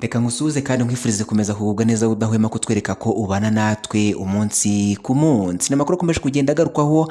Reka nkusuhuze kandi nkwifurize kumeza kugubwa neza udahwema kutwereka ko ubana natwe umunsi ku munsi. N'amakuru akomeje kugenda agarukwaho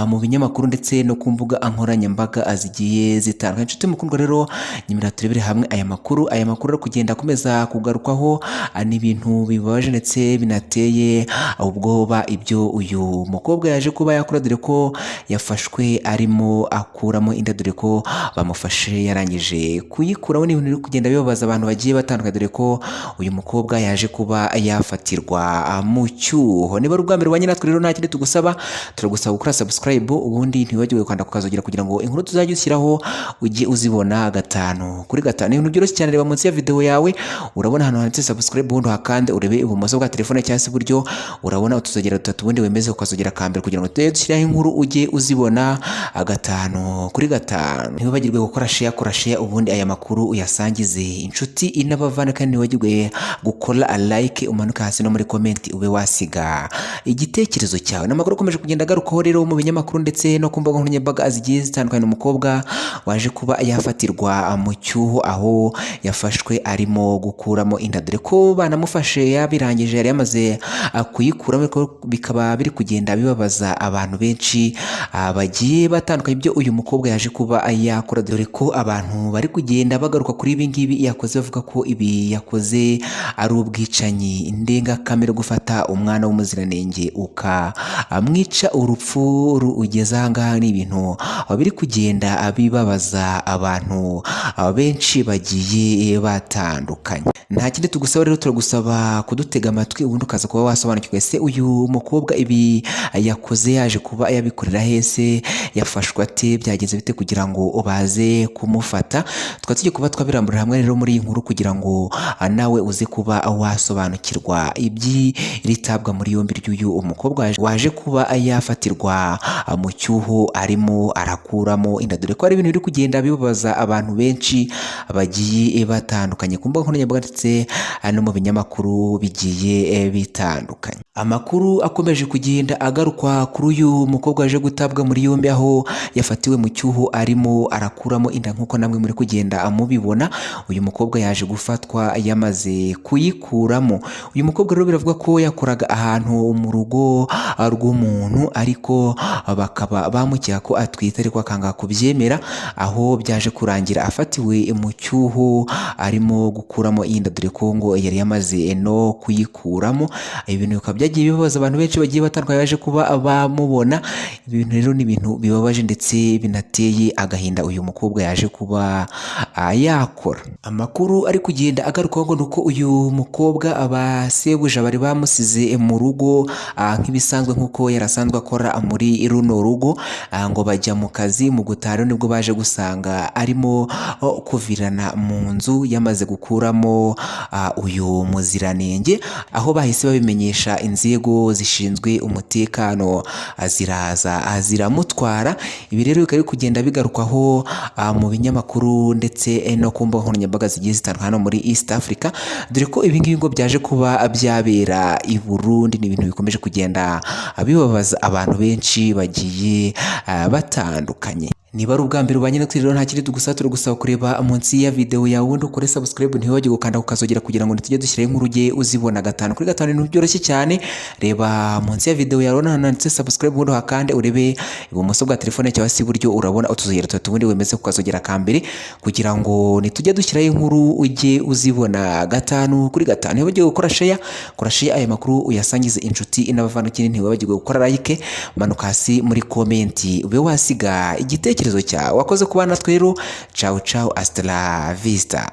mu binyamakuru ndetse no ku mbuga nkoranyambaga zigiye zitandukanye. Inshuti mukundwa rero nyemera turebere hamwe aya makuru ari kugenda akomeza kugarukwaho n'ibintu bibabaje ndetse binateye ubwoba ibyo uyu mukobwa yaje kuba yakora, dore ko yafashwe arimo akuramo inda, dore ko bamufashe yarangije kuyikuramo. N'ibintu biri kugenda bibabaza abantu bagiye batandukanye, dore ko uyu mukobwa yaje kuba yafatirwa mu cyuho. Niba ari ubwa mbere ubanye natwe rero nta kindi tugusaba, turagusaba gukora subscribe, ubundi ntiwibagirwe kwanda kukazogera kugira ngo inkuru tuzajya ushyiraho ujye uzibona gatanu kuri gatanu. Ibintu byoroshye cyane, reba munsi ya video yawe urabona ahantu handitse subscribe, ubundi hakande urebe ibumoso bwa telefone cyangwa se iburyo urabona utuzogera dutatu, ubundi wemeze ukazogera kambere kugira ngo tujye dushyiraho inkuru ujye uzibona gatanu kuri gatanu. Ntiwibagirwe gukora share, ubundi aya makuru uyasangize inshuti inabava, kandi ntiwagirwe gukora like, umanuka hasi no muri comment ube wasiga igitekerezo cyawe. N'amakuru akomeje kugenda agarukaho rero mu binyamakuru ndetse no ku mbuga nkoranyambaga zigiye zitandukanye. Umukobwa waje kuba yafatirwa mu cyuho, aho yafashwe arimo gukuramo inda, dore ko banamufashe yabirangije, yari yamaze kuyikuramo. Bikaba biri kugenda bibabaza abantu benshi bagiye batandukanye ibyo uyu mukobwa yaje kuba yakora, dore ko abantu bari kugenda bagaruka kuri ibi ngibi yakoze, bavuga ko ibi yakoze ari ubwicanyi ndengakamere, gufata umwana w'umuziranenge ukamwica urupfu rugeze aha ngaha. Ni ibintu biri kugenda bibabaza abantu benshi bagiye batandukanye. Nta kindi tugusaba rero, turagusaba kudutega amatwi ubundi ukaza kuba wasobanukirwa ese uyu mukobwa ibi yakoze yaje kuba yabikorera hese, yafashwe ate, byagenze bite kugira ngo ubaze kumufata. Tukaba tugiye kuba twabiramburira hamwe rero muri iyi nkuru kugira ngo nawe uze kuba wasobanukirwa iby'iritabwa muri yombi ry'uyu umukobwa waje kuba yafatirwa mu cyuho arimo arakuramo inda, dore ko ari ibintu biri kugenda bibabaza abantu benshi bagiye batandukanye ku mbuga nkoranyambaga ndetse no mu binyamakuru bigiye bitandukanye. Amakuru akomeje kugenda agarukwa kuri uyu mukobwa waje gutabwa muri yombi, aho yafatiwe mu cyuho arimo arakuramo inda nk'uko namwe muri kugenda mubibona. Uyu mukobwa yaje gufatwa yamaze kuyikuramo. Uyu mukobwa rero biravuga ko yakoraga ahantu mu rugo rw'umuntu, ariko bakaba bamukeka ko atwite, ariko akanga kubyemera, aho byaje kurangira afatiwe mu cyuho arimo gukuramo inda, dore ko ngo yari yamaze no kuyikuramo. Ibintu bikaba byagiye bibabaza abantu benshi bagiye batandukanye baje kuba bamubona. Ibintu rero ni ibintu bibabaje ndetse binateye agahinda uyu mukobwa yaje kuba yakora. Amakuru ari kugenda agarukaho ngo nuko uyu mukobwa abasebuja bari bamusize mu rugo nk'ibisanzwe nk'uko yarasanzwe akora muri runo rugo, ngo bajya mu kazi, mu gutaha nibwo baje gusanga arimo kuvirana mu nzu yamaze gukuramo uyu muziranenge, aho bahise babimenyesha inzego zishinzwe umutekano, ziraza ziramutwara. Ibi rero bikaba biri kugenda bigarukwaho mu binyamakuru ndetse no ku mbuga nkoranyambaga zigiye zitandukanye hano muri East Africa, dore ko ibi ngibi ngo byaje kuba byabera i Burundi. Ni ibintu bikomeje kugenda bibabaza abantu benshi bagiye batandukanye. Niba ari ubwa mbere ubanye natwe rero nta kindi tugusaba, turagusaba kureba munsi ya video yawe ubundi ukore subscribe, ntiwibagirwe gukanda ukazogera kugira ngo tujye dushyiraho inkuru ujye uzibona gatanu kuri gatanu. Ibintu byoroshye cyane, reba munsi ya video yawe urabona handitse subscribe, ubundi hakande urebe ibumoso bwa telefone cyangwa se iburyo urabona utuzogera dutatu, ubundi wemeze kukazogera kambere kugira ngo nitujye dushyiraho inkuru ujye uzibona gatanu kuri gatanu. Ntiwibagirwe gukora share, aya makuru uyasangize inshuti inabavandimwe. Ntiwibagirwe gukora like, manuka hasi muri comment ube wasiga igitekerezo cyawe. Wakoze kubana natwe rero, ciao ciao, hasta la vista.